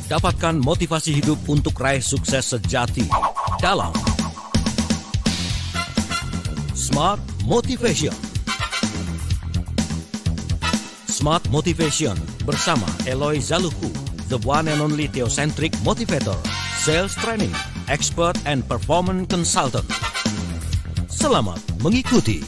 Dapatkan motivasi hidup untuk raih sukses sejati dalam Smart Motivation. Smart Motivation bersama Eloy Zaluku, the one and only theocentric motivator, sales training, expert and performance consultant. Selamat mengikuti.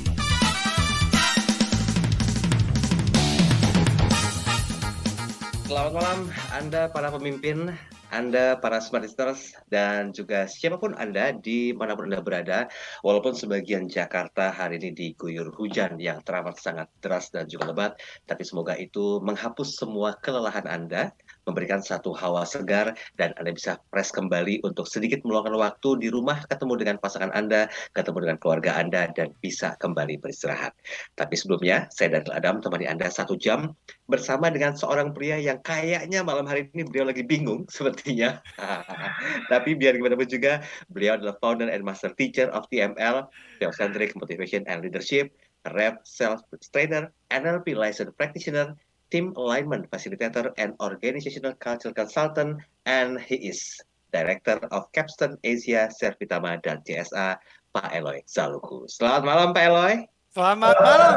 Selamat malam Anda para pemimpin, Anda para smartisters, dan juga siapapun Anda dimanapun Anda berada. Walaupun sebagian Jakarta hari ini diguyur hujan yang teramat sangat deras dan juga lebat, tapi semoga itu menghapus semua kelelahan Anda, memberikan satu hawa segar, dan Anda bisa fresh kembali untuk sedikit meluangkan waktu di rumah, ketemu dengan pasangan Anda, ketemu dengan keluarga Anda, dan bisa kembali beristirahat. Tapi sebelumnya, saya Daniel Adam temani Anda 1 jam bersama dengan seorang pria yang kayaknya malam hari ini beliau lagi bingung sepertinya. Tapi biar gimana pun juga, beliau adalah founder and master teacher of TML, Theocentric Motivation and Leadership, Rep Self Trainer, NLP Licensed Practitioner, Team Alignment Facilitator, and Organizational Culture Consultant, and he is Director of Capstone Asia, Servitama, dan CSA, Pak Eloy Zaluku. Selamat malam Pak Eloy. Selamat malam.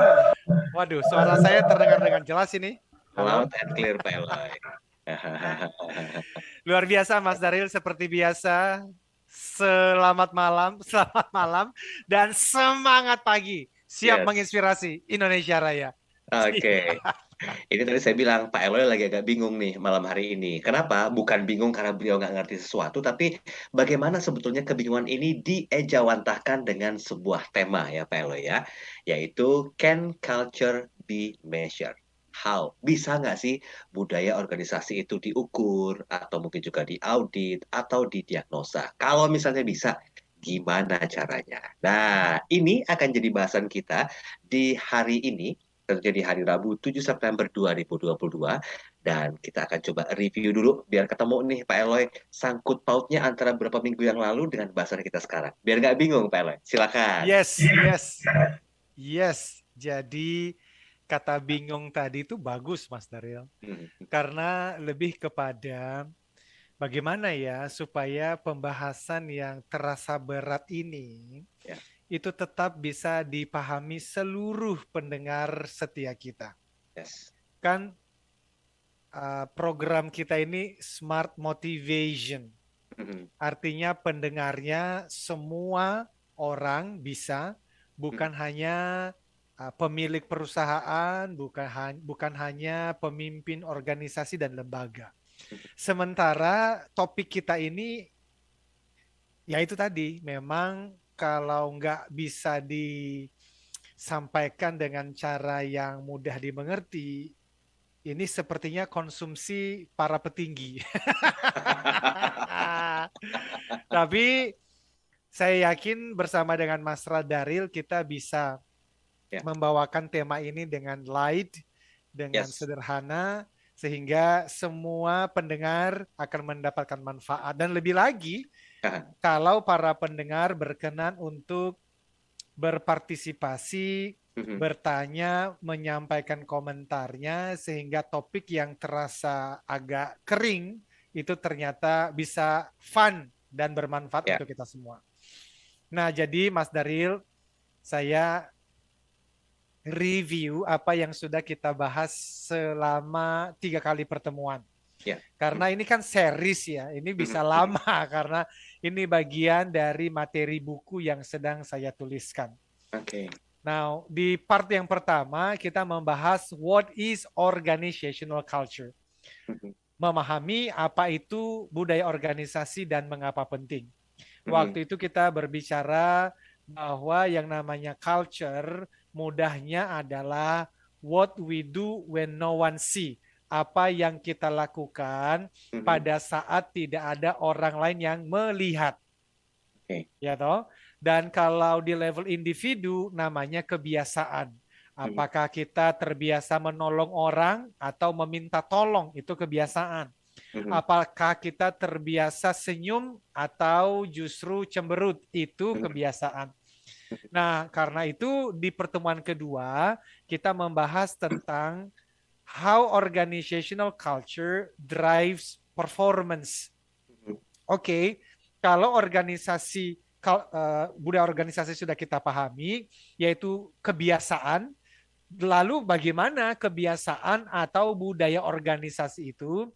Waduh, suara saya terdengar dengan jelas ini. Halo. Loud and clear Pak Eloy. Luar biasa Mas Daril, seperti biasa. Selamat malam, dan semangat pagi. Siap menginspirasi Indonesia Raya. Oke. Ini tadi saya bilang Pak Eloy lagi agak bingung nih malam hari ini. Kenapa? Bukan bingung karena beliau nggak ngerti sesuatu, tapi bagaimana sebetulnya kebingungan ini diejawantahkan dengan sebuah tema ya Pak Eloy ya, yaitu can culture be measured? How? Bisa nggak sih budaya organisasi itu diukur, atau mungkin juga diaudit, atau didiagnosa? Kalau misalnya bisa, gimana caranya? Nah, ini akan jadi bahasan kita di hari ini, terjadi hari Rabu 7 September 2022, dan kita akan coba review dulu biar ketemu nih Pak Eloy sangkut pautnya antara beberapa minggu yang lalu dengan bahasan kita sekarang. Biar nggak bingung Pak Eloy, silakan. Yes. Jadi kata bingung tadi itu bagus Mas Daryl, karena lebih kepada bagaimana ya supaya pembahasan yang terasa berat ini itu tetap bisa dipahami seluruh pendengar setia kita. Kan program kita ini Smart Motivation. Artinya pendengarnya semua orang bisa, bukan hanya pemilik perusahaan, bukan hanya pemimpin organisasi dan lembaga. Sementara topik kita ini, ya itu tadi, memang kalau nggak bisa disampaikan dengan cara yang mudah dimengerti, ini sepertinya konsumsi para petinggi. Tapi saya yakin bersama dengan Mas Daril kita bisa membawakan tema ini dengan light, dengan sederhana, sehingga semua pendengar akan mendapatkan manfaat. Dan lebih lagi, kalau para pendengar berkenan untuk berpartisipasi, bertanya, menyampaikan komentarnya, sehingga topik yang terasa agak kering, itu ternyata bisa fun dan bermanfaat untuk kita semua. Nah, jadi Mas Daril, saya review apa yang sudah kita bahas selama 3 kali pertemuan. Karena ini kan series ya, ini bisa lama karena ini bagian dari materi buku yang sedang saya tuliskan. Nah, di part yang pertama kita membahas what is organizational culture. Memahami apa itu budaya organisasi dan mengapa penting. Waktu itu kita berbicara bahwa yang namanya culture mudahnya adalah what we do when no one see. Apa yang kita lakukan pada saat tidak ada orang lain yang melihat. Ya toh? Dan kalau di level individu namanya kebiasaan. Apakah kita terbiasa menolong orang atau meminta tolong, itu kebiasaan. Apakah kita terbiasa senyum atau justru cemberut, itu kebiasaan. Nah, karena itu di pertemuan kedua kita membahas tentang how organizational culture drives performance. Oke, kalau budaya organisasi sudah kita pahami, yaitu kebiasaan. Lalu bagaimana kebiasaan atau budaya organisasi itu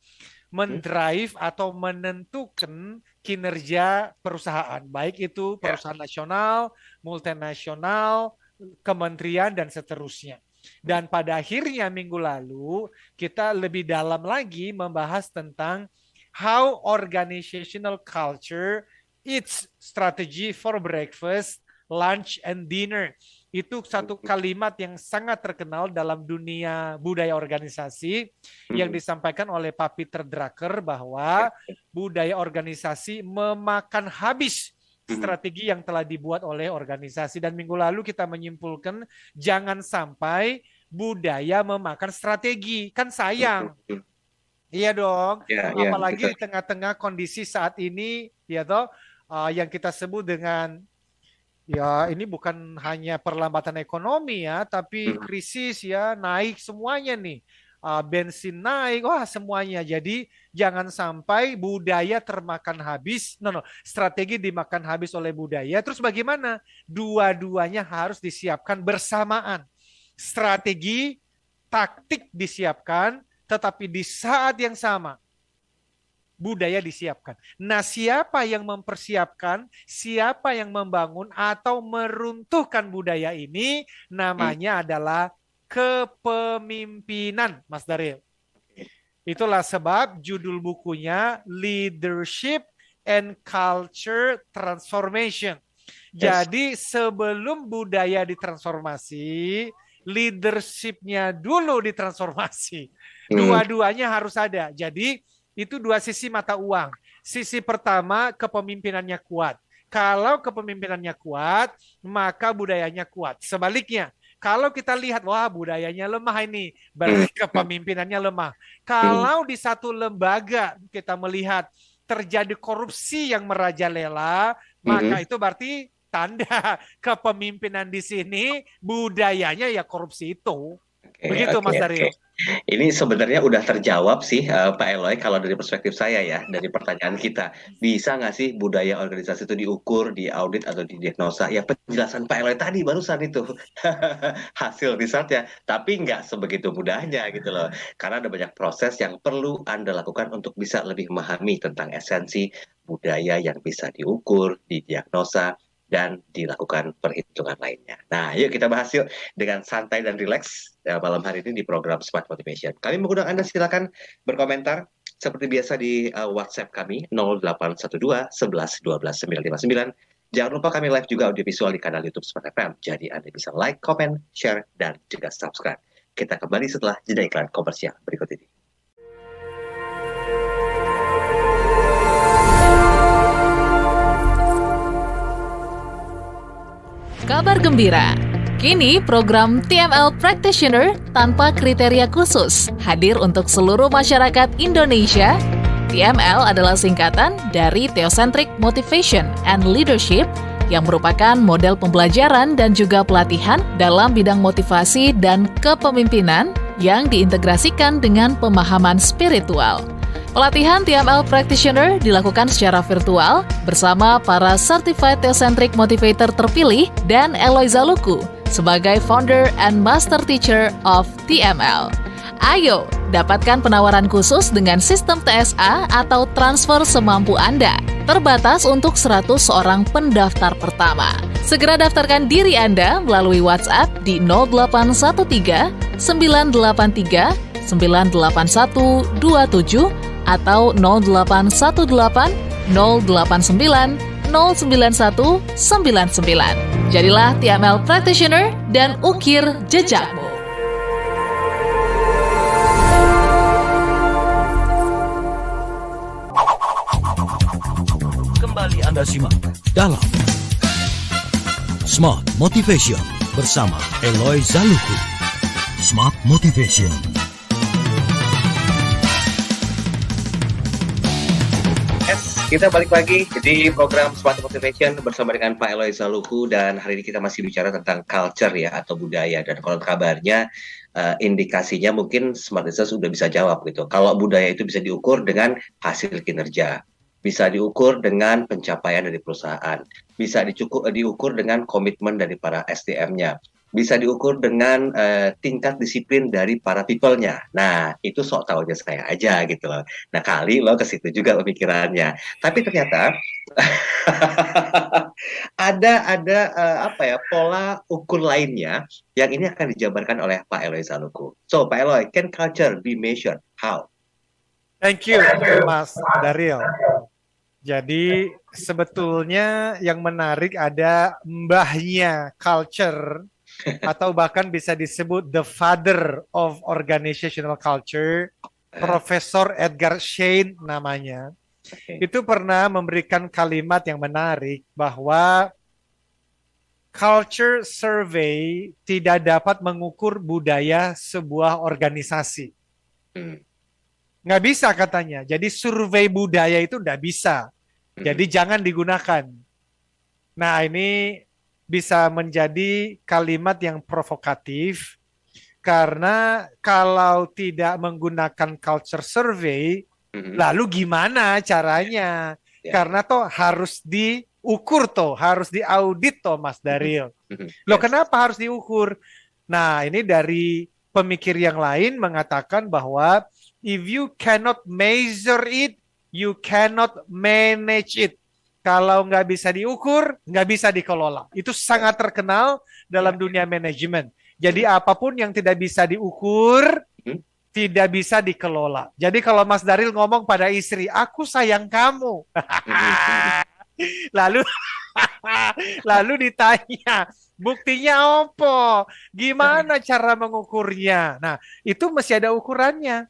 mendrive atau menentukan kinerja perusahaan, baik itu perusahaan nasional, multinasional, kementerian, dan seterusnya. Dan pada akhirnya minggu lalu kita lebih dalam lagi membahas tentang how organizational culture its strategy for breakfast, lunch, and dinner. Itu satu kalimat yang sangat terkenal dalam dunia budaya organisasi yang disampaikan oleh Pak Peter Drucker bahwa budaya organisasi memakan habis strategi yang telah dibuat oleh organisasi. Dan minggu lalu kita menyimpulkan jangan sampai budaya memakan strategi. Kan sayang. Iya dong. Apalagi di tengah-tengah kondisi saat ini ya toh yang kita sebut dengan ya ini bukan hanya perlambatan ekonomi ya, tapi krisis ya, naik semuanya nih. Bensin naik, wah semuanya. Jadi jangan sampai budaya termakan habis. Strategi dimakan habis oleh budaya. Terus bagaimana? Dua-duanya harus disiapkan bersamaan. Strategi, taktik disiapkan, tetapi di saat yang sama budaya disiapkan. Nah, siapa yang mempersiapkan, siapa yang membangun atau meruntuhkan budaya ini, namanya adalah kepemimpinan, Mas Daryl. Itulah sebab judul bukunya Leadership and Culture Transformation. Jadi sebelum budaya ditransformasi, leadership-nya dulu ditransformasi. Dua-duanya harus ada. Jadi itu dua sisi mata uang. Sisi pertama, kepemimpinannya kuat. Kalau kepemimpinannya kuat, maka budayanya kuat. Sebaliknya, kalau kita lihat, wah budayanya lemah ini, berarti kepemimpinannya lemah. Kalau di satu lembaga kita melihat terjadi korupsi yang merajalela, maka itu berarti tanda kepemimpinan di sini, budayanya ya korupsi itu. Begitu Mas Daryl. Ini sebenarnya udah terjawab sih Pak Eloy, kalau dari perspektif saya ya, dari pertanyaan kita. Bisa nggak sih budaya organisasi itu diukur, diaudit, atau didiagnosa? Ya penjelasan Pak Eloy tadi barusan itu hasil risetnya. Tapi nggak sebegitu mudahnya gitu loh. Karena ada banyak proses yang perlu Anda lakukan untuk bisa lebih memahami tentang esensi budaya yang bisa diukur, didiagnosa, dan dilakukan perhitungan lainnya. Nah, yuk kita bahas yuk dengan santai dan rileks malam hari ini di program Smart Motivation. Kami mengundang Anda silakan berkomentar seperti biasa di WhatsApp kami 0812 11 12 959. Jangan lupa kami live juga audiovisual di kanal YouTube Smart FM. Jadi Anda bisa like, comment, share, dan juga subscribe. Kita kembali setelah jeda iklan komersial berikut ini. Kabar gembira, kini program TML Practitioner tanpa kriteria khusus hadir untuk seluruh masyarakat Indonesia. TML adalah singkatan dari Theocentric Motivation and Leadership yang merupakan model pembelajaran dan juga pelatihan dalam bidang motivasi dan kepemimpinan yang diintegrasikan dengan pemahaman spiritual. Pelatihan TML Practitioner dilakukan secara virtual bersama para Certified Theocentric Motivator terpilih dan Eloy Zaluku sebagai Founder and Master Teacher of TML. Ayo, dapatkan penawaran khusus dengan sistem TSA atau transfer semampu Anda. Terbatas untuk 100 orang pendaftar pertama. Segera daftarkan diri Anda melalui WhatsApp di 0813 983 98127 atau 0818 089 09199. Jadilah TML Practitioner dan ukir jejakmu. Kembali Anda simak dalam Smart Motivation bersama Eloy Zaluku. Smart Motivation. Kita balik lagi di program Smart Motivation bersama dengan Pak Eloy Zaluku, dan hari ini kita masih bicara tentang culture ya, atau budaya. Dan kalau kabarnya indikasinya mungkin smart listeners sudah bisa jawab gitu. Kalau budaya itu bisa diukur dengan hasil kinerja, bisa diukur dengan pencapaian dari perusahaan, bisa diukur dengan komitmen dari para SDM-nya, bisa diukur dengan tingkat disiplin dari para people-nya. Nah, itu sok tahunya saya aja gitu loh. Nah, kali lo ke situ juga pemikirannya. Tapi ternyata ada pola ukur lainnya yang ini akan dijabarkan oleh Pak Eloy Zaluku. So, Pak Eloy, can culture be measured? How? Thank you, Mas Daryl. Jadi sebetulnya yang menarik ada mbahnya culture, atau bahkan bisa disebut the father of organizational culture, Profesor Edgar Schein namanya. Itu pernah memberikan kalimat yang menarik bahwa culture survey tidak dapat mengukur budaya sebuah organisasi. Nggak bisa katanya. Jadi survei budaya itu nggak bisa. Jadi jangan digunakan. Nah, ini bisa menjadi kalimat yang provokatif karena kalau tidak menggunakan culture survey, lalu gimana caranya? Karena toh harus diukur toh, harus diaudit toh, Mas Daryl. Loh, kenapa harus diukur? Nah, ini dari pemikir yang lain mengatakan bahwa if you cannot measure it, you cannot manage it. Kalau nggak bisa diukur, nggak bisa dikelola. Itu sangat terkenal dalam dunia manajemen. Jadi apapun yang tidak bisa diukur, tidak bisa dikelola. Jadi kalau Mas Daryl ngomong pada istri, aku sayang kamu. lalu ditanya, buktinya apa? Gimana cara mengukurnya? Nah, itu mesti ada ukurannya.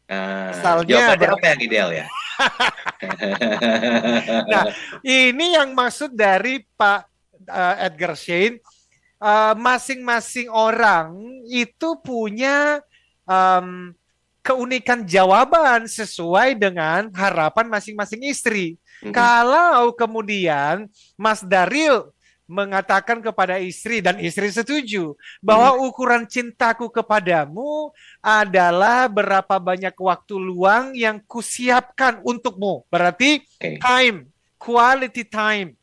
Misalnya apa yang ideal ya? Nah, ini yang maksud dari Pak Edgar Schein. Masing-masing orang itu punya keunikan jawaban sesuai dengan harapan masing-masing istri. Kalau kemudian Mas Daryl mengatakan kepada istri dan istri setuju bahwa ukuran cintaku kepadamu adalah berapa banyak waktu luang yang kusiapkan untukmu. Berarti time, quality time.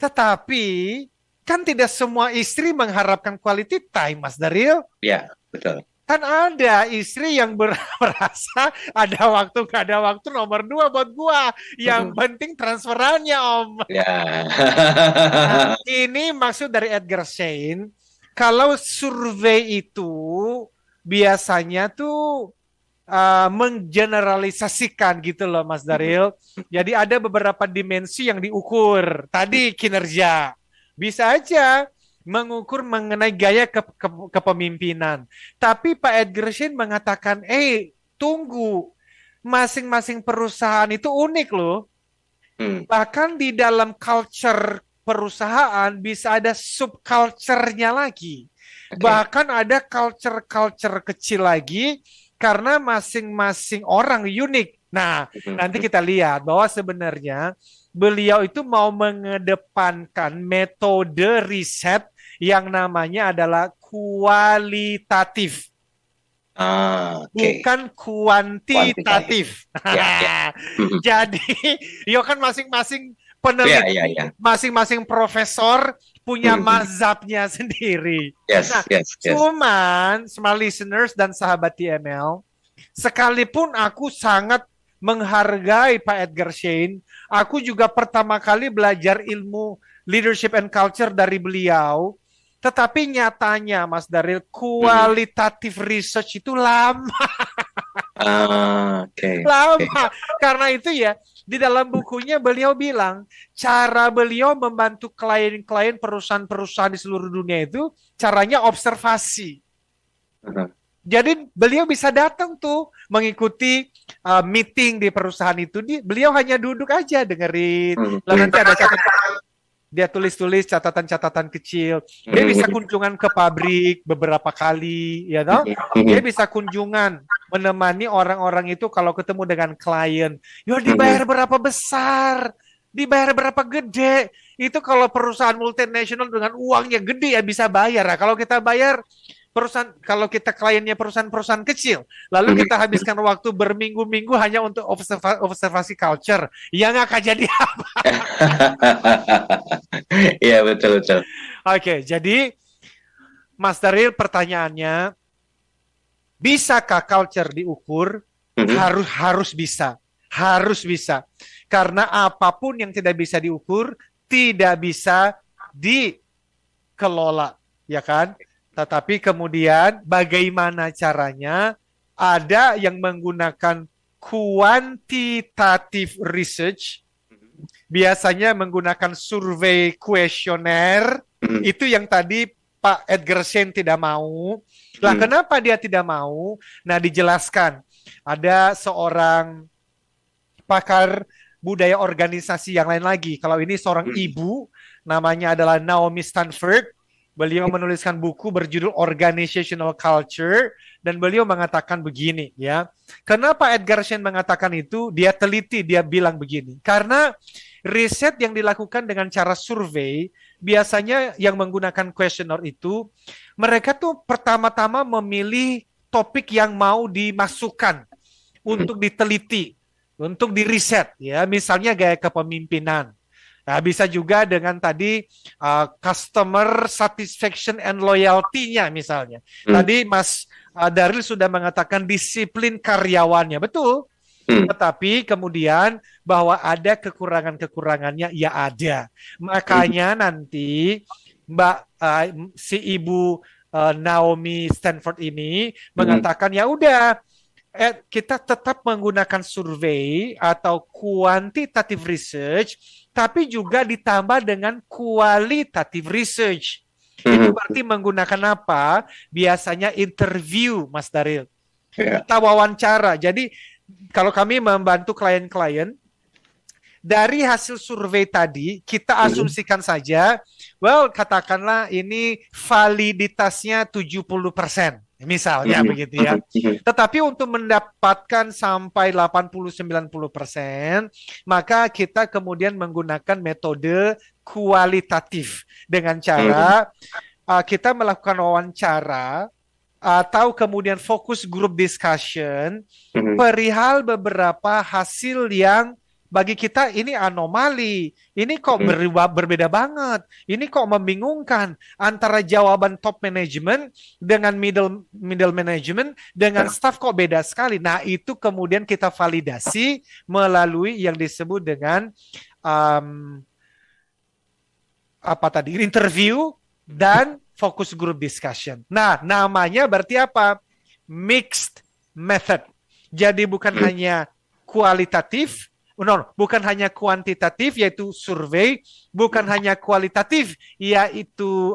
Tetapi kan tidak semua istri mengharapkan quality time, Mas Daryl. Ya, betul. Kan ada istri yang merasa ada waktu, gak ada waktu, nomor 2 buat gua. Yang penting transferannya, Om. Ya. Nah, ini maksud dari Edgar Schein. Kalau survei itu biasanya tuh menggeneralisasikan gitu loh, Mas Daryl. Jadi ada beberapa dimensi yang diukur. Tadi kinerja. Bisa aja mengukur mengenai gaya kepemimpinan. Tapi Pak Edgar Schein mengatakan, tunggu, masing-masing perusahaan itu unik loh. Bahkan di dalam culture perusahaan bisa ada subculture-nya lagi. Bahkan ada culture-culture kecil lagi karena masing-masing orang unik. Nah, nanti kita lihat bahwa sebenarnya beliau itu mau mengedepankan metode riset yang namanya adalah kualitatif. Bukan kuantitatif. Jadi, kan masing-masing peneliti, masing-masing profesor punya mazhabnya sendiri. Cuman, smart listeners dan sahabat TML, sekalipun aku sangat menghargai Pak Edgar Schein, aku juga pertama kali belajar ilmu leadership and culture dari beliau. Tetapi nyatanya, Mas Daryl, kualitatif research itu lama. Lama. Karena itu ya, di dalam bukunya beliau bilang, cara beliau membantu klien-klien perusahaan-perusahaan di seluruh dunia itu, caranya observasi. Jadi beliau bisa datang tuh, mengikuti meeting di perusahaan itu. Beliau hanya duduk aja, dengerin. Lalu nanti ada catatan. Dia tulis-tulis catatan-catatan kecil. Dia bisa kunjungan ke pabrik beberapa kali, ya toh? Dia bisa kunjungan menemani orang-orang itu kalau ketemu dengan klien. Dibayar berapa besar? Dibayar berapa gede? Itu kalau perusahaan multinasional dengan uangnya gede ya bisa bayar. Nah, kalau kita bayar perusahaan, kalau kita kliennya perusahaan-perusahaan kecil, lalu kita habiskan waktu berminggu-minggu hanya untuk observasi culture, yang akan jadi apa? Iya, betul. Oke, jadi Mas Daryl, pertanyaannya, bisakah culture diukur? Harus bisa. Karena apapun yang tidak bisa diukur, tidak bisa dikelola, ya kan? Tetapi kemudian bagaimana caranya? Ada yang menggunakan quantitative research, biasanya menggunakan survei kuesioner, itu yang tadi Pak Edgar Schein tidak mau. Lah kenapa dia tidak mau? Nah, dijelaskan. Ada seorang pakar budaya organisasi yang lain lagi. Kalau ini seorang ibu, namanya adalah Naomi Stanford. Beliau menuliskan buku berjudul Organizational Culture, dan beliau mengatakan begini, ya. Kenapa Edgar Schein mengatakan itu? Dia teliti, dia bilang begini. Karena riset yang dilakukan dengan cara survei, biasanya yang menggunakan kuesioner itu, mereka tuh pertama-tama memilih topik yang mau dimasukkan untuk diteliti, untuk diriset, ya. Misalnya gaya kepemimpinan. Nah, bisa juga dengan tadi customer satisfaction and loyalty-nya misalnya. Tadi Mas Daryl sudah mengatakan disiplin karyawannya, betul. Tetapi kemudian bahwa ada kekurangan-kekurangannya, ya ada. Makanya nanti si Ibu Naomi Stanford ini mengatakan ya udah, kita tetap menggunakan survei atau quantitative research, tapi juga ditambah dengan qualitative research. Itu berarti menggunakan apa? Biasanya interview, Mas Daryl. Kita wawancara. Jadi kalau kami membantu klien-klien, dari hasil survei tadi, kita asumsikan saja, katakanlah ini validitasnya 70%. Misalnya begitu ya. Tetapi untuk mendapatkan sampai 80-90%, maka kita kemudian menggunakan metode kualitatif dengan cara kita melakukan wawancara atau kemudian fokus group discussion perihal beberapa hasil yang bagi kita ini anomali, ini kok berbeda banget, ini kok membingungkan antara jawaban top management dengan middle management dengan staff kok beda sekali. Nah, itu kemudian kita validasi melalui yang disebut dengan interview dan focus group discussion. Nah, namanya berarti apa? Mixed method. Jadi bukan hanya kualitatif, bukan hanya kuantitatif yaitu survei, bukan hanya kualitatif yaitu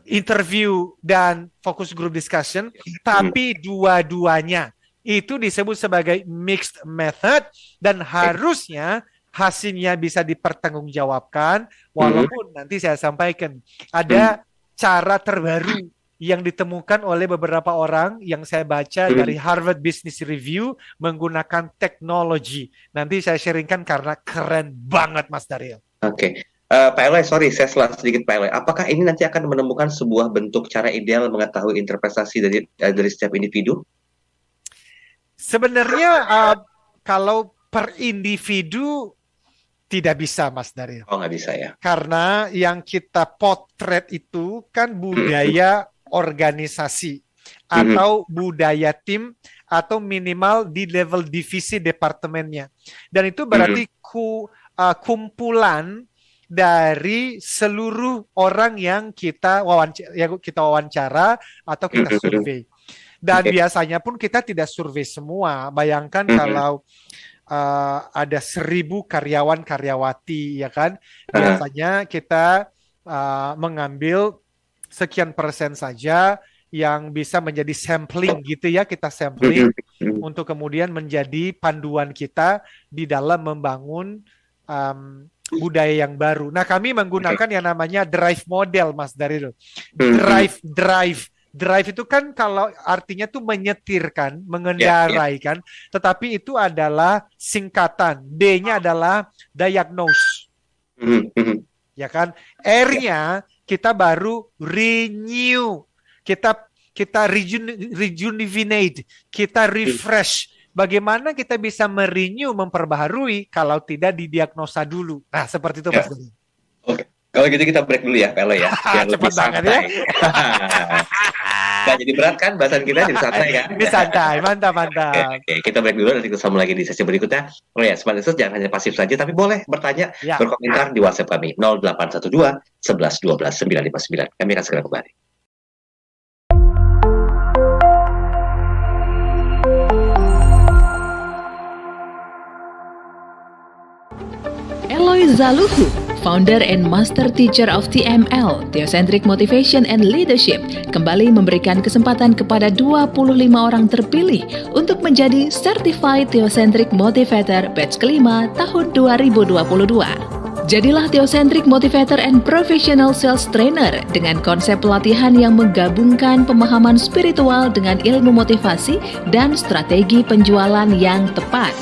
interview dan focus group discussion, tapi dua-duanya itu disebut sebagai mixed method dan harusnya hasilnya bisa dipertanggungjawabkan, walaupun nanti saya sampaikan ada cara terbaru yang ditemukan oleh beberapa orang yang saya baca dari Harvard Business Review menggunakan teknologi. Nanti saya sharingkan karena keren banget, Mas Daryl. Oke. Pak Eloy, sorry, saya salah sedikit Pak Eloy. Apakah ini nanti akan menemukan sebuah bentuk cara ideal mengetahui interpretasi dari setiap individu? Sebenarnya kalau per individu tidak bisa, Mas Daryl. Oh, nggak bisa ya? Karena yang kita potret itu kan budaya organisasi atau budaya tim atau minimal di level divisi departemennya. Dan itu berarti kumpulan dari seluruh orang yang kita wawancara atau kita survei. Dan biasanya pun kita tidak survei semua. Bayangkan kalau ada 1.000 karyawan-karyawati, ya kan? Biasanya kita mengambil sekian persen saja yang bisa menjadi sampling gitu ya, kita sampling untuk kemudian menjadi panduan kita di dalam membangun budaya yang baru. Nah, kami menggunakan yang namanya drive model, Mas Daryl. Drive itu kan kalau artinya tuh menyetirkan, mengendarai kan, tetapi itu adalah singkatan. D-nya adalah diagnose. Ya kan? R-nya kita baru renew. kita rejuvenate, kita refresh. Bagaimana kita bisa merenew, memperbaharui kalau tidak didiagnosa dulu. Nah, seperti itu Mas Doni. Oke. Kalau gitu kita break dulu ya, Pak Eloy ya. Biar lebih santai. Gak jadi berat kan bahasan kita, jadi santai ya. Ini santai, mantap. Oke, kita break dulu, nanti kita sambung lagi di sesi berikutnya. Oh ya, Smart Listeners jangan hanya pasif saja, tapi boleh bertanya, berkomentar di WhatsApp kami 0812 11 12 959. Kami akan segera kembali. Eloy Zaluhu, Founder and Master Teacher of TML, Theocentric Motivation and Leadership, kembali memberikan kesempatan kepada 25 orang terpilih untuk menjadi Certified Theocentric Motivator batch kelima tahun 2022. Jadilah Theocentric Motivator and Professional Sales Trainer dengan konsep pelatihan yang menggabungkan pemahaman spiritual dengan ilmu motivasi dan strategi penjualan yang tepat.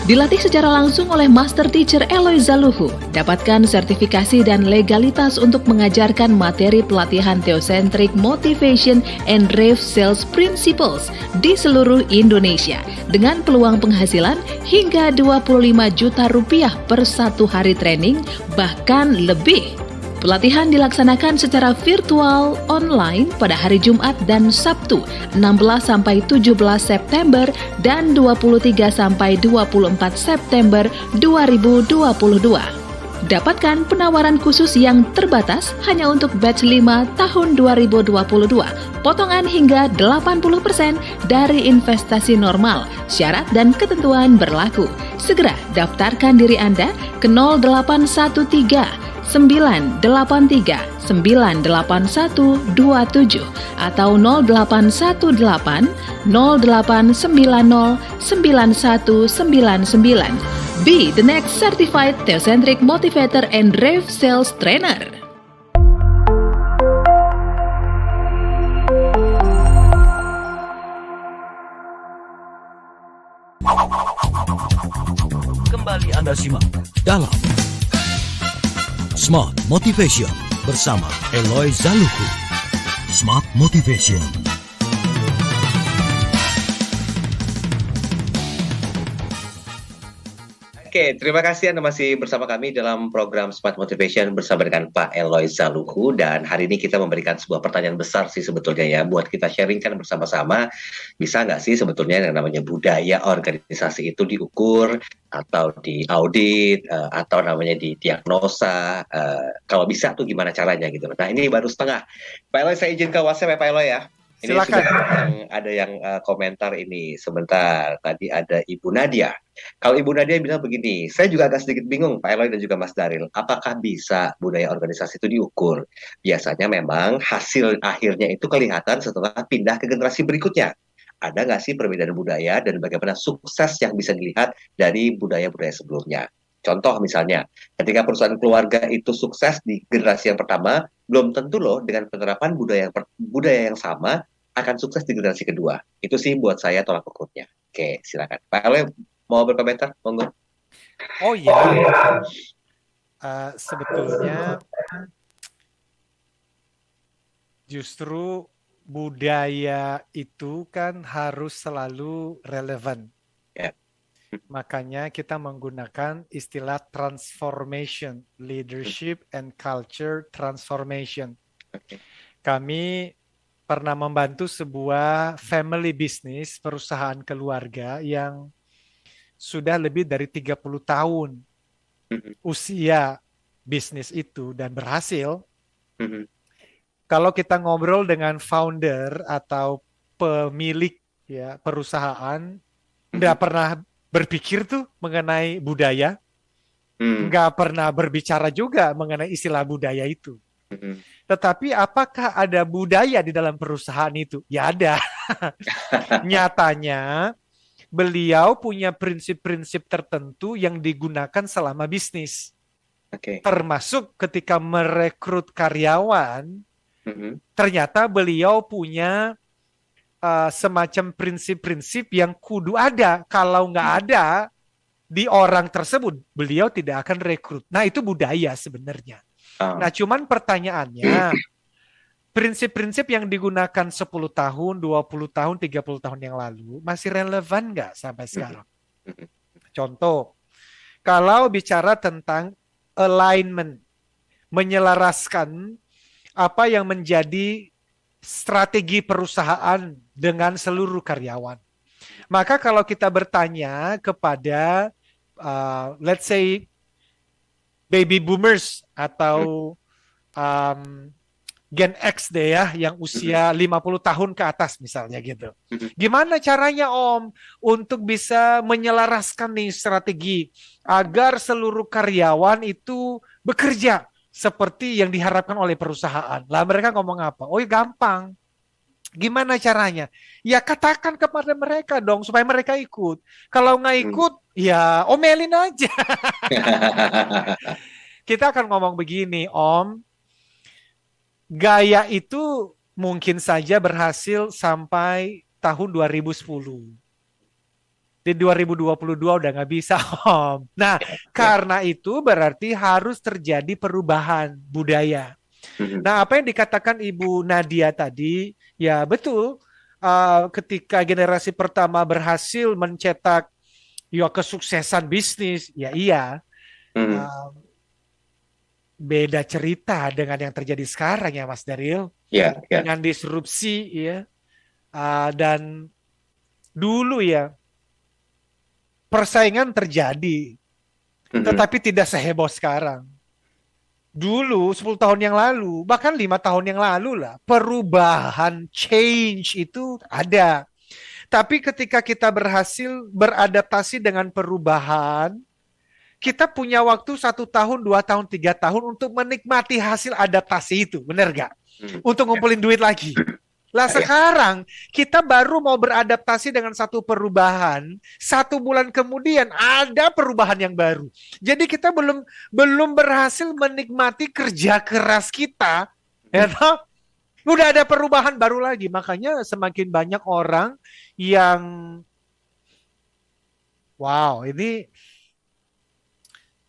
Dilatih secara langsung oleh Master Teacher Eloy Zaluhu, dapatkan sertifikasi dan legalitas untuk mengajarkan materi pelatihan Theocentric Motivation and Rave Sales Principles di seluruh Indonesia dengan peluang penghasilan hingga 25 juta rupiah per satu hari training, bahkan lebih. Pelatihan dilaksanakan secara virtual online pada hari Jumat dan Sabtu 16-17 September dan 23-24 September 2022. Dapatkan penawaran khusus yang terbatas hanya untuk batch 5 tahun 2022. Potongan hingga 80% dari investasi normal. Syarat dan ketentuan berlaku. Segera daftarkan diri Anda ke 0813 983 98127 atau 0818 0890 9199. Be the next certified Theocentric Motivator and Rave Sales Trainer. Kembali Anda simak dalam Smart Motivation bersama Eloy Zaluhu. Smart Motivation. Oke, terima kasih Anda masih bersama kami dalam program Smart Motivation bersama dengan Pak Eloy Zaluhu, dan hari ini kita memberikan sebuah pertanyaan besar sih sebetulnya ya, buat kita sharingkan bersama-sama. Bisa nggak sih sebetulnya yang namanya budaya organisasi itu diukur atau diaudit atau namanya didiagnosa, kalau bisa tuh gimana caranya gitu. Nah ini baru setengah. Pak Eloy, saya izin ke WhatsApp ya Pak Eloy ya. Ini silakan. Ada yang komentar ini sebentar. Tadi ada Ibu Nadia. Kalau Ibu Nadia bilang begini, saya juga agak sedikit bingung Pak Eloy dan juga Mas Daril, apakah bisa budaya organisasi itu diukur? Biasanya memang hasil akhirnya itu kelihatan setelah pindah ke generasi berikutnya. Ada nggak sih perbedaan budaya dan bagaimana sukses yang bisa dilihat dari budaya-budaya sebelumnya? Contoh misalnya, ketika perusahaan keluarga itu sukses di generasi yang pertama, belum tentu loh dengan penerapan budaya yang sama akan sukses di generasi kedua. Itu sih buat saya tolak ukurnya. Oke, silakan. Pak Eloy mau berkomentar? Monggo. Oh iya, sebetulnya justru budaya itu kan harus selalu relevan. Yeah. Makanya kita menggunakan istilah transformation, leadership and culture transformation. Okay. Kami pernah membantu sebuah family business, perusahaan keluarga yang sudah lebih dari 30 tahun usia bisnis itu dan berhasil. Kalau kita ngobrol dengan founder atau pemilik ya perusahaan, nggak pernah berpikir tuh mengenai budaya, nggak pernah berbicara juga mengenai istilah budaya itu. Tetapi apakah ada budaya di dalam perusahaan itu? Ya ada. Nyatanya beliau punya prinsip-prinsip tertentu yang digunakan selama bisnis. Termasuk ketika merekrut karyawan, ternyata beliau punya semacam prinsip-prinsip yang kudu ada. Kalau nggak ada di orang tersebut, beliau tidak akan rekrut. Nah, itu budaya sebenarnya. Nah, cuman pertanyaannya, prinsip-prinsip yang digunakan 10 tahun, 20 tahun, 30 tahun yang lalu masih relevan nggak sampai sekarang? Contoh, kalau bicara tentang alignment, menyelaraskan apa yang menjadi strategi perusahaan dengan seluruh karyawan. Maka kalau kita bertanya kepada, let's say, baby boomers atau Gen X deh ya, yang usia 50 tahun ke atas misalnya gitu. Gimana caranya Om untuk bisa menyelaraskan nih strategi agar seluruh karyawan itu bekerja seperti yang diharapkan oleh perusahaan? Lah mereka ngomong apa? Oh gampang. Gimana caranya? Ya katakan kepada mereka dong supaya mereka ikut. Kalau nggak ikut, ya omelin aja. Kita akan ngomong begini, Om. Gaya itu mungkin saja berhasil sampai tahun 2010. Di 2022 udah nggak bisa, Om. Nah, karena itu berarti harus terjadi perubahan budaya. Nah, apa yang dikatakan Ibu Nadia tadi, ya betul. Ketika generasi pertama berhasil mencetak ya kesuksesan bisnis, ya iya. Beda cerita dengan yang terjadi sekarang ya Mas Daryl. Dengan disrupsi ya. Dan dulu ya persaingan terjadi. Tetapi tidak seheboh sekarang. Dulu 10 tahun yang lalu, bahkan 5 tahun yang lalu lah, perubahan, change itu ada. Tapi ketika kita berhasil beradaptasi dengan perubahan, kita punya waktu 1 tahun, 2 tahun, 3 tahun untuk menikmati hasil adaptasi itu, benar gak? Untuk ngumpulin duit lagi. Lah sekarang kita baru mau beradaptasi dengan satu perubahan, 1 bulan kemudian ada perubahan yang baru. Jadi kita belum berhasil menikmati kerja keras kita, ya toh? Udah ada perubahan baru lagi. Makanya semakin banyak orang yang ini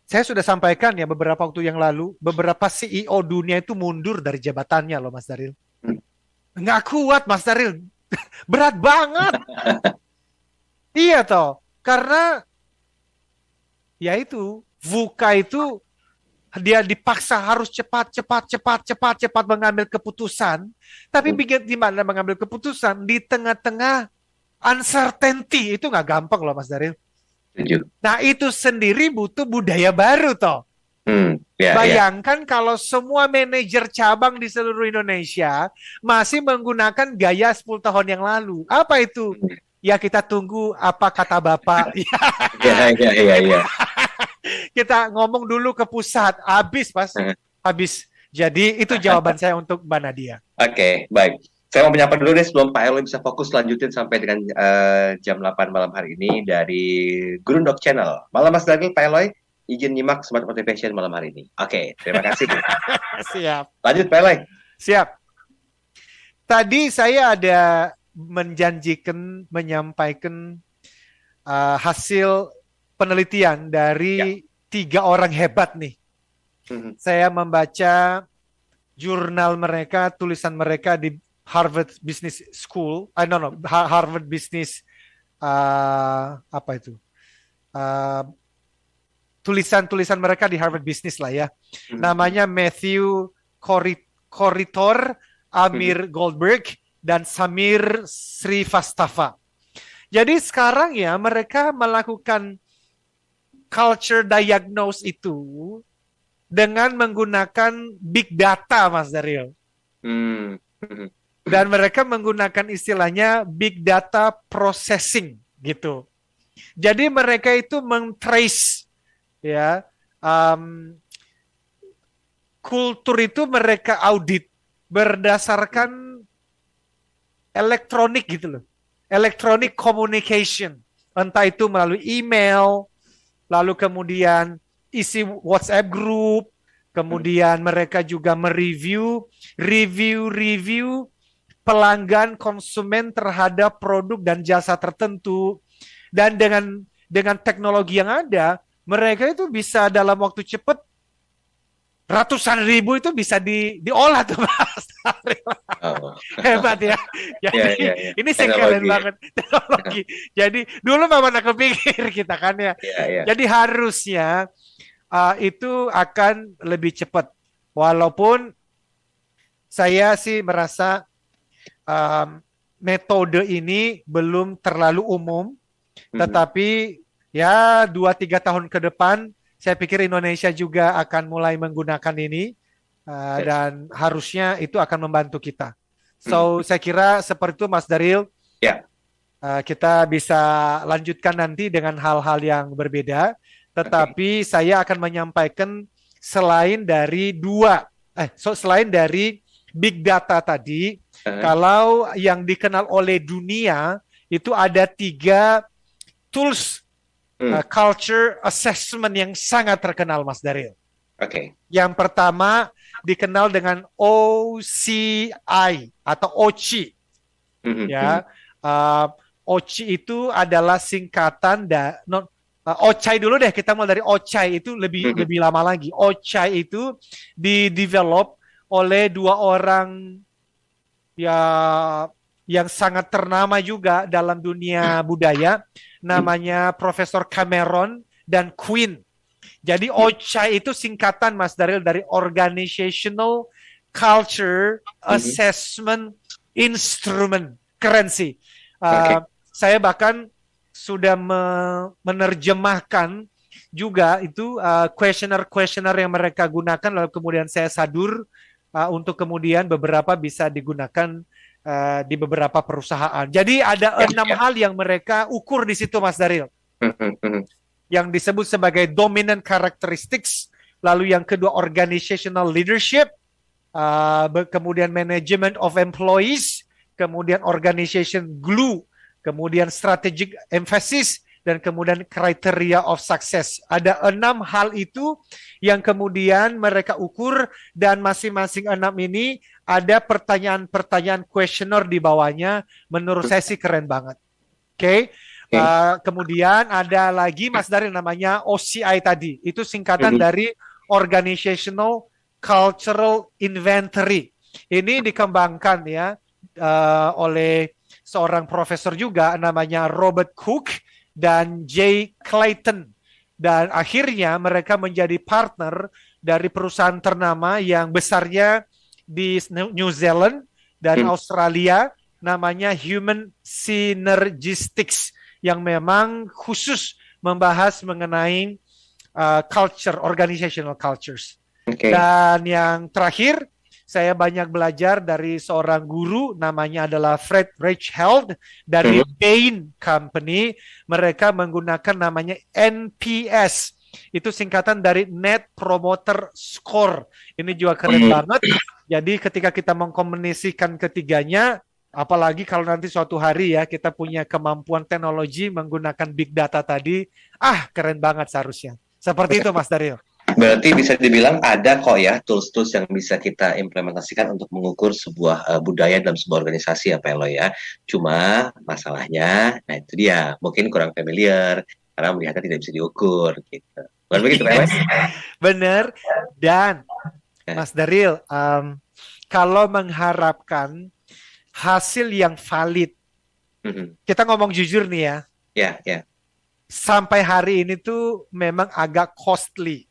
saya sudah sampaikan ya beberapa waktu yang lalu, beberapa CEO dunia itu mundur dari jabatannya loh Mas Daryl. Nggak kuat Mas Daryl. Berat banget. Iya toh. Karena ya itu, VUCA itu dia dipaksa harus cepat mengambil keputusan. Tapi gimana mengambil keputusan di tengah-tengah uncertainty, itu nggak gampang loh Mas Daryl. Nah itu sendiri butuh budaya baru toh. Bayangkan kalau semua manajer cabang di seluruh Indonesia masih menggunakan gaya 10 tahun yang lalu. Apa itu? Ya kita tunggu apa kata Bapak. Iya. Kita ngomong dulu ke pusat. Habis. Jadi itu jawaban saya untuk Mbak Nadia. Oke, baik. Saya mau menyapa dulu deh sebelum Pak Eloy bisa fokus lanjutin sampai dengan jam 8 malam hari ini dari Gurundok Channel. Malam Mas Daryl, Pak Eloy. Izin nyimak Smart Motivation malam hari ini. Oke, terima kasih. Siap. Lanjut, Pak Eloy. Siap. Tadi saya ada menyampaikan hasil penelitian dari 3 orang hebat nih. Saya membaca jurnal mereka, tulisan mereka di Harvard Business School. Harvard Business tulisan-tulisan mereka di Harvard Business lah ya. Namanya Matthew Corritor, Amir Goldberg, dan Samir Srivastava. Jadi sekarang ya mereka melakukan culture diagnose itu dengan menggunakan big data, Mas Daryl. Dan mereka menggunakan istilahnya big data processing gitu. Jadi mereka itu mengtrace ya kultur itu mereka audit berdasarkan elektronik gitu loh, electronic communication, entah itu melalui email, lalu kemudian isi WhatsApp group, kemudian mereka juga mereview pelanggan konsumen terhadap produk dan jasa tertentu, dan dengan teknologi yang ada mereka itu bisa dalam waktu cepat ratusan ribu itu bisa diolah tuh Mas. Hebat ya. Jadi ini saya keren banget teknologi. Jadi dulu memang aku pikir kita kan ya. Jadi harusnya itu akan lebih cepat. Walaupun saya sih merasa metode ini belum terlalu umum, tetapi ya 2-3 tahun ke depan saya pikir Indonesia juga akan mulai menggunakan ini dan harusnya itu akan membantu kita. So saya kira seperti itu Mas Daryl. Kita bisa lanjutkan nanti dengan hal-hal yang berbeda. Tetapi saya akan menyampaikan selain dari big data tadi, kalau yang dikenal oleh dunia itu ada 3 tools culture assessment yang sangat terkenal, Mas Daryl. Yang pertama dikenal dengan OCI atau OCI. OCI itu adalah singkatan OCI dulu deh, kita mulai dari OCI itu lebih lama lagi. OCI itu di-develop oleh 2 orang yang sangat ternama juga dalam dunia budaya, namanya Profesor Cameron dan Quinn. Jadi OCI itu singkatan Mas Daryl dari Organizational Culture Assessment Instrument. Keren sih. Saya bahkan sudah menerjemahkan juga itu questionnaire yang mereka gunakan, lalu kemudian saya sadur untuk kemudian beberapa bisa digunakan di beberapa perusahaan. Jadi ada 6 hal yang mereka ukur di situ, Mas Daryl. Yang disebut sebagai dominant characteristics, lalu yang kedua organizational leadership, kemudian management of employees, kemudian organization glue, kemudian strategic emphasis, dan kemudian criteria of success. Ada 6 hal itu yang kemudian mereka ukur, dan masing-masing 6 ini ada pertanyaan-pertanyaan questionnaire di bawahnya. Menurut saya sih keren banget. Kemudian ada lagi Mas Daryl namanya OCI tadi. Itu singkatan dari Organizational Cultural Inventory. Ini dikembangkan ya oleh seorang profesor juga namanya Robert Cook dan Jay Clayton. Dan akhirnya mereka menjadi partner dari perusahaan ternama yang besarnya di New Zealand dan Australia, namanya Human Synergistics, yang memang khusus membahas mengenai culture, organizational cultures. Dan yang terakhir, saya banyak belajar dari seorang guru, namanya adalah Fred Reichheld dari Bain Company. Mereka menggunakan namanya NPS. Itu singkatan dari Net Promoter Score. Ini juga keren banget. Jadi ketika kita mengkomunikasikan ketiganya, apalagi kalau nanti suatu hari ya kita punya kemampuan teknologi menggunakan big data tadi, keren banget seharusnya. Seperti itu Mas Daryl. Berarti bisa dibilang ada kok ya tools-tools yang bisa kita implementasikan untuk mengukur sebuah budaya dalam sebuah organisasi ya Pak Eloy ya. Cuma masalahnya, nah itu dia, mungkin kurang familiar karena melihatnya tidak bisa diukur gitu. Bukan begitu Pak Eloy? Bener. Dan Mas Daryl, kalau mengharapkan hasil yang valid, kita ngomong jujur nih ya. Sampai hari ini tuh memang agak costly.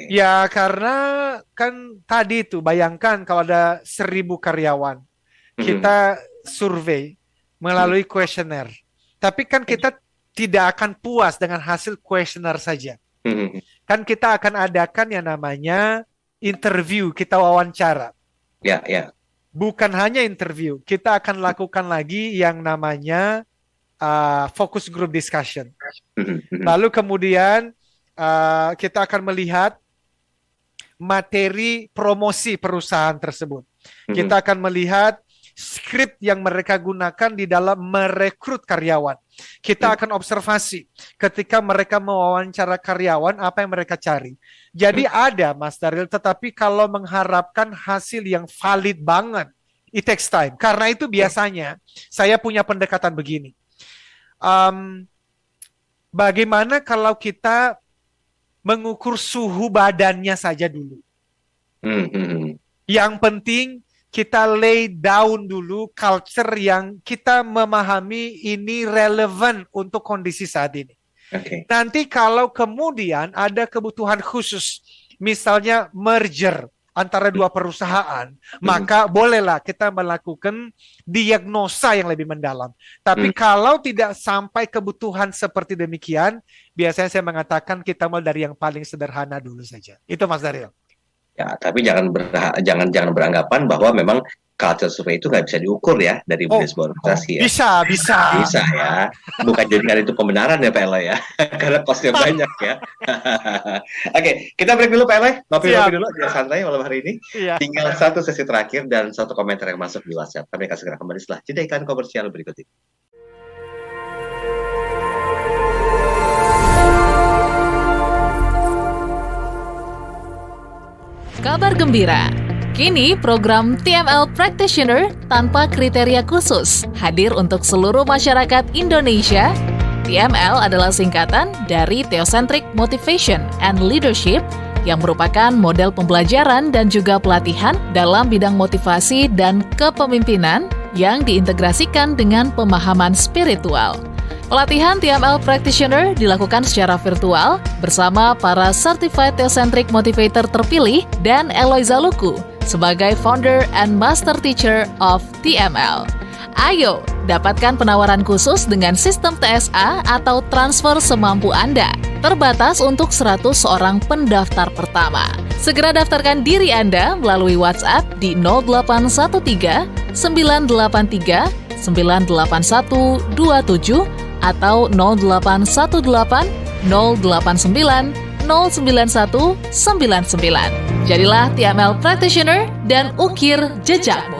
Ya karena kan tadi tuh bayangkan kalau ada 1.000 karyawan, kita survei melalui kuesioner. Tapi kan kita tidak akan puas dengan hasil kuesioner saja. Kan kita akan adakan yang namanya interview, kita wawancara. Bukan hanya interview, kita akan lakukan lagi yang namanya focus group discussion. Lalu kemudian kita akan melihat materi promosi perusahaan tersebut. Kita akan melihat skrip yang mereka gunakan di dalam merekrut karyawan. Kita akan observasi ketika mereka mewawancara karyawan apa yang mereka cari. Jadi ada Mas Daryl, tetapi kalau mengharapkan hasil yang valid banget, it takes time. Karena itu biasanya saya punya pendekatan begini. Bagaimana kalau kita mengukur suhu badannya saja dulu. Yang penting kita lay down dulu culture yang kita memahami ini relevan untuk kondisi saat ini. Nanti kalau kemudian ada kebutuhan khusus, misalnya merger antara dua perusahaan, maka bolehlah kita melakukan diagnosa yang lebih mendalam. Tapi kalau tidak sampai kebutuhan seperti demikian, biasanya saya mengatakan kita mulai dari yang paling sederhana dulu saja. Itu Mas Daryl. Ya, tapi jangan beranggapan bahwa memang culture survey itu nggak bisa diukur ya dari sebuah organisasi ya. Bisa ya. Bukan jadikan itu pembenaran ya Pak Eloy ya. Karena costnya banyak ya. Oke, kita break dulu Pak Eloy. Ngopi-ngopi dulu biar santai malam hari ini. Tinggal satu sesi terakhir dan satu komentar yang masuk di WhatsApp. Kami akan segera kembali setelah jeda iklan komersial berikut ini. Kabar gembira. Kini program TML Practitioner tanpa kriteria khusus hadir untuk seluruh masyarakat Indonesia. TML adalah singkatan dari Theocentric Motivation and Leadership yang merupakan model pembelajaran dan juga pelatihan dalam bidang motivasi dan kepemimpinan yang diintegrasikan dengan pemahaman spiritual. Pelatihan TML Practitioner dilakukan secara virtual bersama para Certified Theocentric Motivator terpilih dan Eloy Zaluku sebagai Founder and Master Teacher of TML. Ayo, dapatkan penawaran khusus dengan sistem TSA atau transfer semampu Anda. Terbatas untuk 100 orang pendaftar pertama. Segera daftarkan diri Anda melalui WhatsApp di 0813 983 98127 atau 0818 089 09199. Jadilah TML Practitioner dan ukir jejakmu.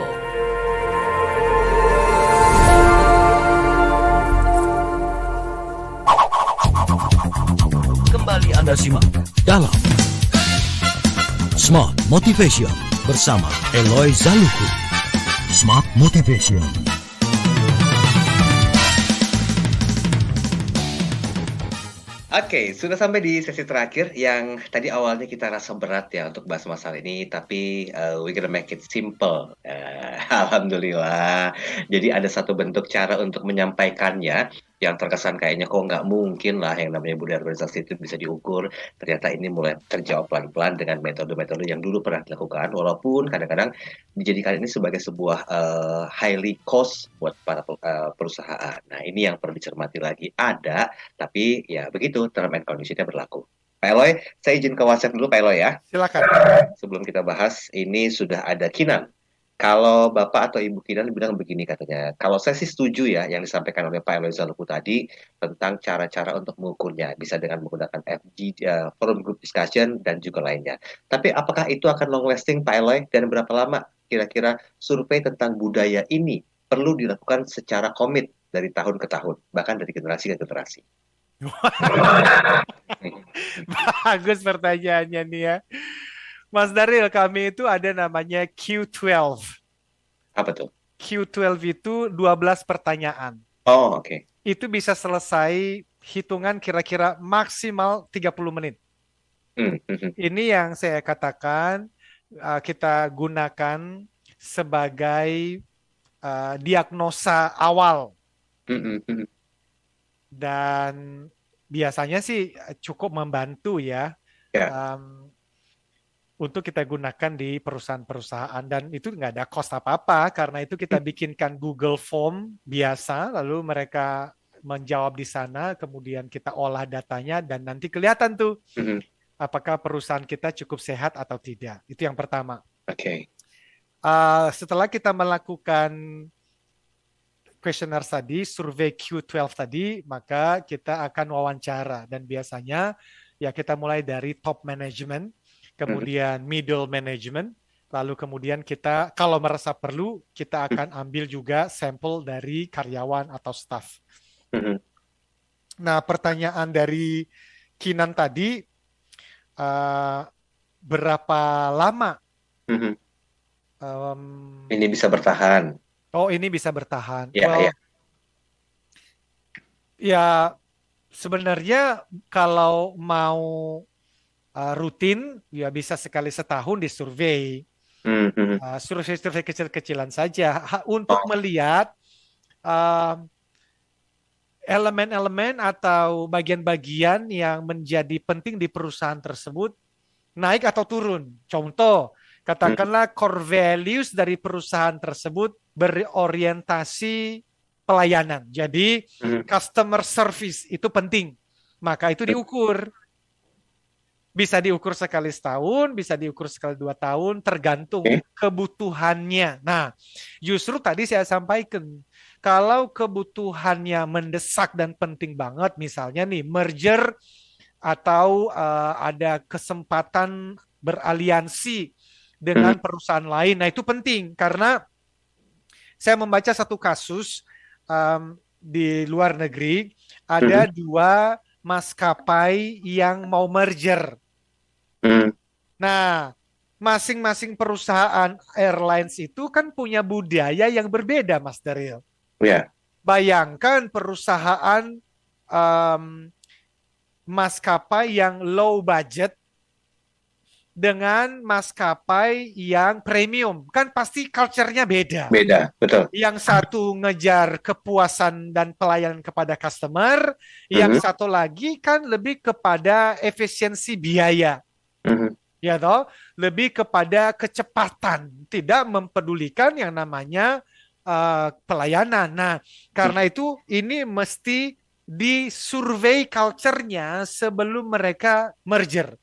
Kembali Anda simak dalam Smart Motivation bersama Eloy Zaluku. Smart Motivation. Oke, sudah sampai di sesi terakhir yang tadi awalnya kita rasa berat ya untuk bahas masalah ini, tapi we gonna make it simple. Alhamdulillah. Jadi ada satu bentuk cara untuk menyampaikannya yang terkesan kayaknya kok nggak mungkin lah yang namanya budaya organisasi itu bisa diukur. Ternyata ini mulai terjawab pelan-pelan dengan metode-metode yang dulu pernah dilakukan, walaupun kadang-kadang dijadikan ini sebagai sebuah highly cost buat para perusahaan. Nah, ini yang perlu dicermati lagi. Ada, tapi ya begitu, term and condition-nya berlaku. Pak Eloy, saya izin ke WhatsApp dulu Pak Eloy ya. Silakan. Sebelum kita bahas, ini sudah ada Kinan. Kalau Bapak atau Ibu Kinan bilang begini katanya, kalau saya sih setuju ya yang disampaikan oleh Pak Eloy Zaluku tadi tentang cara-cara untuk mengukurnya, bisa dengan menggunakan FG, forum group discussion, dan juga lainnya. Tapi apakah itu akan long lasting Pak Eloy, dan berapa lama kira-kira survei tentang budaya ini perlu dilakukan secara komit dari tahun ke tahun, bahkan dari generasi ke generasi? Bagus pertanyaannya nih ya. Mas Daryl, kami itu ada namanya Q12. Apa tuh? Q12 itu 12 pertanyaan. Oh, oke. Itu bisa selesai hitungan kira-kira maksimal 30 menit. Ini yang saya katakan kita gunakan sebagai diagnosa awal. Dan biasanya sih cukup membantu ya. Untuk kita gunakan di perusahaan-perusahaan, dan itu nggak ada cost apa-apa karena itu kita bikinkan Google Form biasa, lalu mereka menjawab di sana, kemudian kita olah datanya dan nanti kelihatan tuh apakah perusahaan kita cukup sehat atau tidak. Itu yang pertama. Oke. Setelah kita melakukan questionnaire tadi, survei Q12 tadi, maka kita akan wawancara dan biasanya ya kita mulai dari top management, kemudian middle management, lalu kemudian kita kalau merasa perlu kita akan ambil juga sampel dari karyawan atau staff. Nah, pertanyaan dari Kinan tadi, berapa lama ini bisa bertahan? Oh, ini bisa bertahan. Ya, ya sebenarnya kalau mau rutin, ya bisa sekali setahun disurvei. Survei-survei kecil-kecilan saja untuk melihat elemen-elemen atau bagian-bagian yang menjadi penting di perusahaan tersebut naik atau turun. Contoh, katakanlah core values dari perusahaan tersebut berorientasi pelayanan. Jadi customer service itu penting. Maka itu diukur. Bisa diukur sekali setahun, bisa diukur sekali 2 tahun, tergantung kebutuhannya. Nah, justru tadi saya sampaikan, kalau kebutuhannya mendesak dan penting banget, misalnya nih merger atau ada kesempatan beraliansi dengan perusahaan lain. Nah, itu penting karena saya membaca satu kasus di luar negeri, ada 2 maskapai yang mau merger. Nah, masing-masing perusahaan airlines itu kan punya budaya yang berbeda, Mas Daryl. Bayangkan perusahaan maskapai yang low budget dengan maskapai yang premium, kan pasti culture-nya beda. Beda, betul. Yang satu ngejar kepuasan dan pelayanan kepada customer, yang satu lagi kan lebih kepada efisiensi biaya. Ya toh, lebih kepada kecepatan, tidak mempedulikan yang namanya pelayanan. Nah, karena itu ini mesti disurvei culture-nya sebelum mereka merger.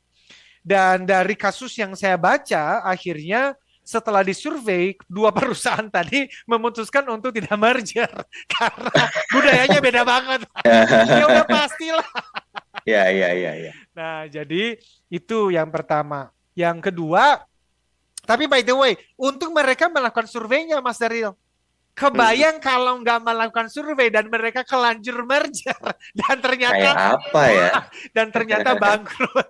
Dan dari kasus yang saya baca, akhirnya setelah disurvei, 2 perusahaan tadi memutuskan untuk tidak merger karena budayanya beda banget. Ya udah pastilah. Ya. Nah, jadi itu yang pertama. Yang kedua, tapi by the way, untuk mereka melakukan surveinya, Mas Daryl. Kebayang kalau nggak melakukan survei dan mereka kelanjur merger dan ternyata kayak apa ya? Dan ternyata bangkrut.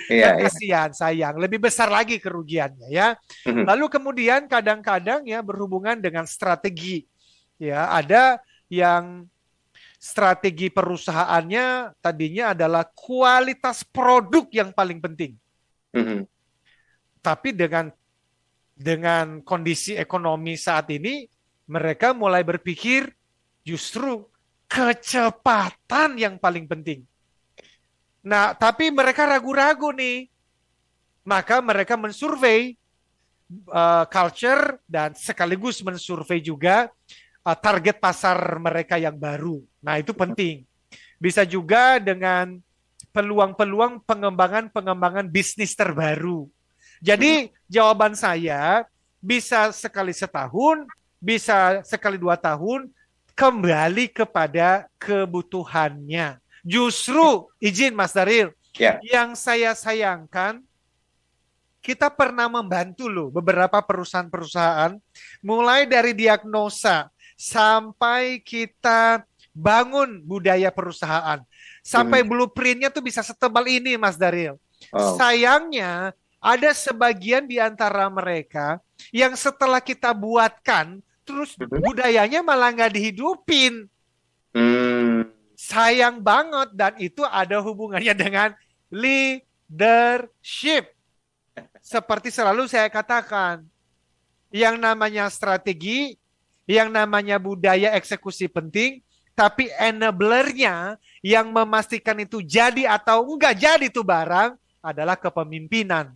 Kasihan, sayang. Lebih besar lagi kerugiannya ya. Lalu kemudian kadang-kadang ya berhubungan dengan strategi. Ya, ada yang strategi perusahaannya tadinya adalah kualitas produk yang paling penting. Tapi dengan kondisi ekonomi saat ini, mereka mulai berpikir justru kecepatan yang paling penting. Nah, tapi mereka ragu-ragu nih. Maka mereka mensurvei culture dan sekaligus mensurvei juga target pasar mereka yang baru. Nah, itu penting. Bisa juga dengan peluang-peluang pengembangan bisnis terbaru. Jadi, jawaban saya bisa sekali setahun, bisa sekali 2 tahun, kembali kepada kebutuhannya. Justru, izin Mas Daryl, yang saya sayangkan, kita pernah membantu loh beberapa perusahaan-perusahaan, mulai dari diagnosa, sampai kita bangun budaya perusahaan. Sampai blueprint-nya tuh bisa setebal ini Mas Daryl. Sayangnya, ada sebagian di antara mereka yang setelah kita buatkan, terus budayanya malah nggak dihidupin. Sayang banget, dan itu ada hubungannya dengan leadership. Seperti selalu saya katakan, yang namanya strategi, yang namanya budaya eksekusi penting, tapi enablernya yang memastikan itu jadi atau enggak jadi itu barang adalah kepemimpinan.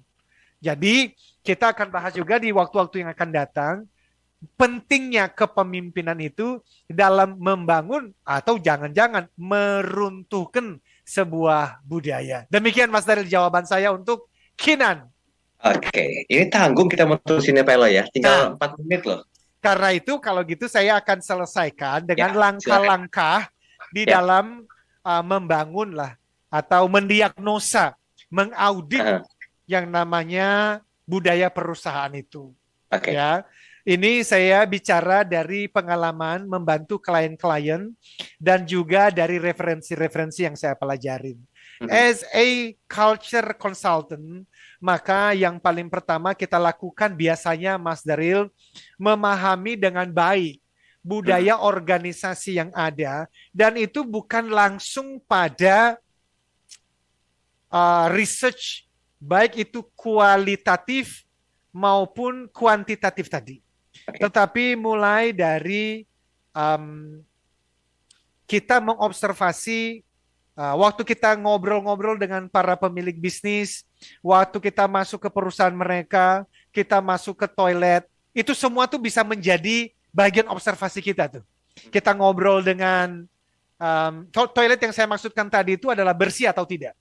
Jadi kita akan bahas juga di waktu-waktu yang akan datang, pentingnya kepemimpinan itu dalam membangun atau jangan-jangan meruntuhkan sebuah budaya. Demikian Mas Daryl jawaban saya untuk Kinan. Oke, ini tanggung kita mutusinnya Pak Elo ya, tinggal 4 menit loh. Karena itu kalau gitu saya akan selesaikan dengan langkah-langkah di dalam membangun lah atau mendiagnosa, mengaudit yang namanya budaya perusahaan itu. Ya. Ini saya bicara dari pengalaman membantu klien-klien dan juga dari referensi-referensi yang saya pelajarin. As a culture consultant, maka yang paling pertama kita lakukan biasanya Mas Daryl, memahami dengan baik budaya organisasi yang ada, dan itu bukan langsung pada research baik itu kualitatif maupun kuantitatif tadi. Tetapi mulai dari kita mengobservasi waktu kita ngobrol-ngobrol dengan para pemilik bisnis, waktu kita masuk ke perusahaan mereka, kita masuk ke toilet, itu semua tuh bisa menjadi bagian observasi kita tuh. Kita ngobrol dengan toilet yang saya maksudkan tadi itu adalah bersih atau tidak.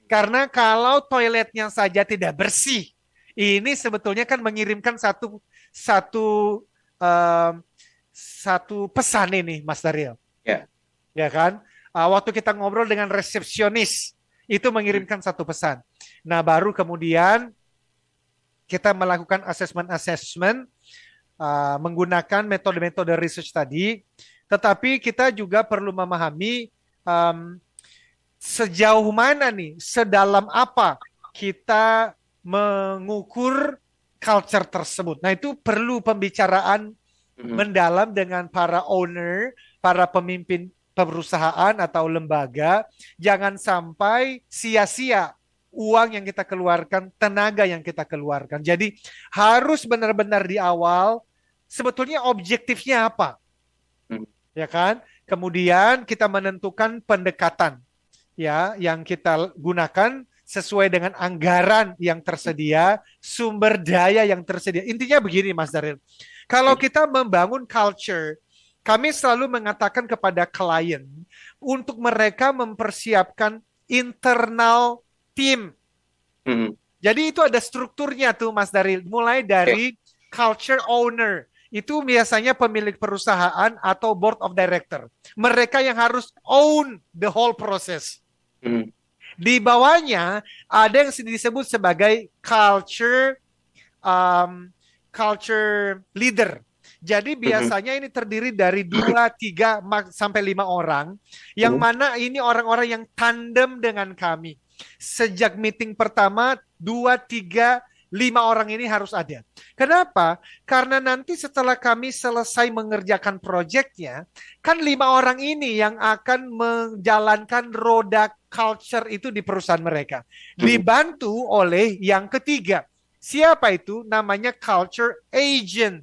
Karena kalau toiletnya saja tidak bersih, ini sebetulnya kan mengirimkan satu pesan ini, Mas Daryl. Ya kan? Waktu kita ngobrol dengan resepsionis, itu mengirimkan satu pesan. Nah, baru kemudian kita melakukan assessment menggunakan metode-metode research tadi, tetapi kita juga perlu memahami sejauh mana nih, sedalam apa kita mengukur culture tersebut. Nah, itu perlu pembicaraan mendalam dengan para owner, para pemimpin perusahaan atau lembaga. Jangan sampai sia-sia uang yang kita keluarkan, tenaga yang kita keluarkan. Jadi harus benar-benar di awal sebetulnya objektifnya apa, ya kan? Kemudian kita menentukan pendekatan, ya, yang kita gunakan sesuai dengan anggaran yang tersedia, sumber daya yang tersedia. Intinya begini, Mas Daryl, kalau kita membangun culture, kami selalu mengatakan kepada klien untuk mereka mempersiapkan internal team. Jadi itu ada strukturnya tuh, Mas Daryl. Mulai dari culture owner, itu biasanya pemilik perusahaan atau board of director. Mereka yang harus own the whole process. Di bawahnya ada yang disebut sebagai culture leader. Jadi biasanya ini terdiri dari 2, 3, sampai 5 orang, yang mana ini orang-orang yang tandem dengan kami. Sejak meeting pertama, 2, 3, 5 orang ini harus ada. Kenapa? Karena nanti setelah kami selesai mengerjakan proyeknya, kan 5 orang ini yang akan menjalankan roda culture itu di perusahaan mereka. Dibantu oleh yang ketiga. Siapa itu? Namanya culture agent.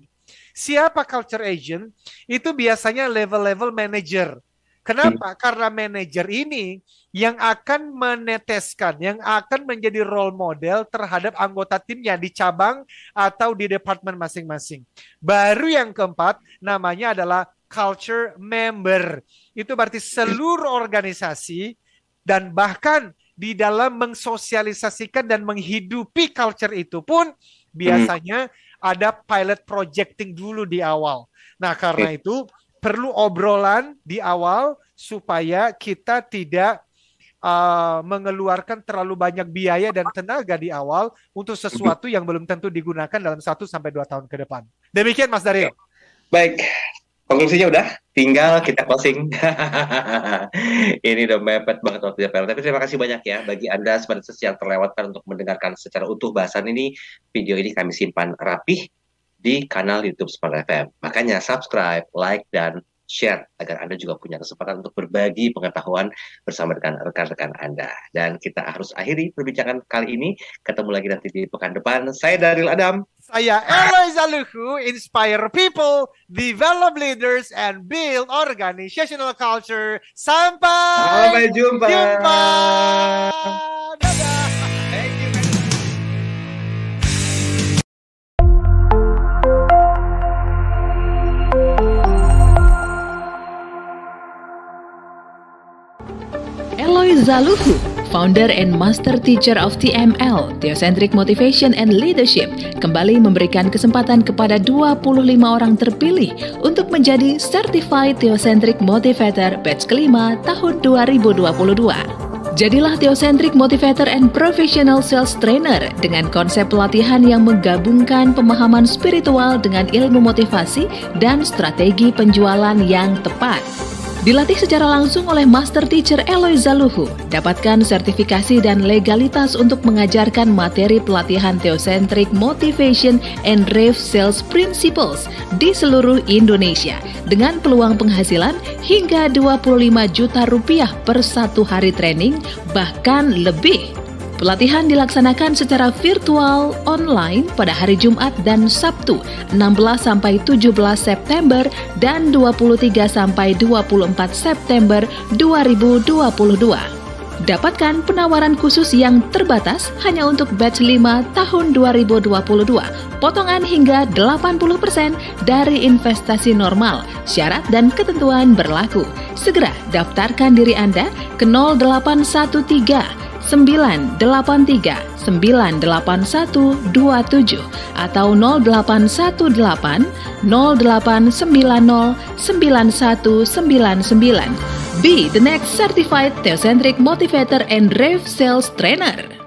Siapa culture agent? Itu biasanya level-level manager. Kenapa? Karena manajer ini yang akan meneteskan, yang akan menjadi role model terhadap anggota timnya di cabang atau di departemen masing-masing. Baru yang keempat, namanya adalah culture member. Itu berarti seluruh organisasi dan bahkan di dalam mensosialisasikan dan menghidupi culture itu pun biasanya ada pilot projecting dulu di awal. Nah, karena itu perlu obrolan di awal supaya kita tidak mengeluarkan terlalu banyak biaya dan tenaga di awal untuk sesuatu yang belum tentu digunakan dalam 1-2 tahun ke depan. Demikian, Mas Daryl. Baik, konklusinya udah, tinggal kita closing. Ini udah mepet banget waktunya, Pel. Tapi terima kasih banyak ya bagi Anda sebagai yang terlewatkan untuk mendengarkan secara utuh bahasan ini. Video ini kami simpan rapih di kanal YouTube Smart FM. Makanya subscribe, like, dan share agar Anda juga punya kesempatan untuk berbagi pengetahuan bersama dengan rekan-rekan Anda. Dan kita harus akhiri perbincangan kali ini. Ketemu lagi nanti di pekan depan. Saya Daryl Adam. Saya Eloy Zaluhu, inspire people, develop leaders, and build organizational culture. Sampai jumpa. Dadah. Eloy Zaluhu, founder and master teacher of TML, Theocentric Motivation and Leadership, kembali memberikan kesempatan kepada 25 orang terpilih untuk menjadi Certified Theocentric Motivator batch kelima tahun 2022. Jadilah Theocentric Motivator and Professional Sales Trainer dengan konsep pelatihan yang menggabungkan pemahaman spiritual dengan ilmu motivasi dan strategi penjualan yang tepat. Dilatih secara langsung oleh Master Teacher Eloy Zaluhu, dapatkan sertifikasi dan legalitas untuk mengajarkan materi pelatihan Theocentric Motivation and Rave Sales Principles di seluruh Indonesia dengan peluang penghasilan hingga 25 juta rupiah per 1 hari training, bahkan lebih. Pelatihan dilaksanakan secara virtual online pada hari Jumat dan Sabtu 16-17 September dan 23-24 September 2022. Dapatkan penawaran khusus yang terbatas hanya untuk batch 5 tahun 2022. Potongan hingga 80% dari investasi normal. Syarat dan ketentuan berlaku. Segera daftarkan diri Anda ke 0813 983 98127 atau 0818 0890 9199. Be the next certified Theocentric Motivator and Drive Sales Trainer.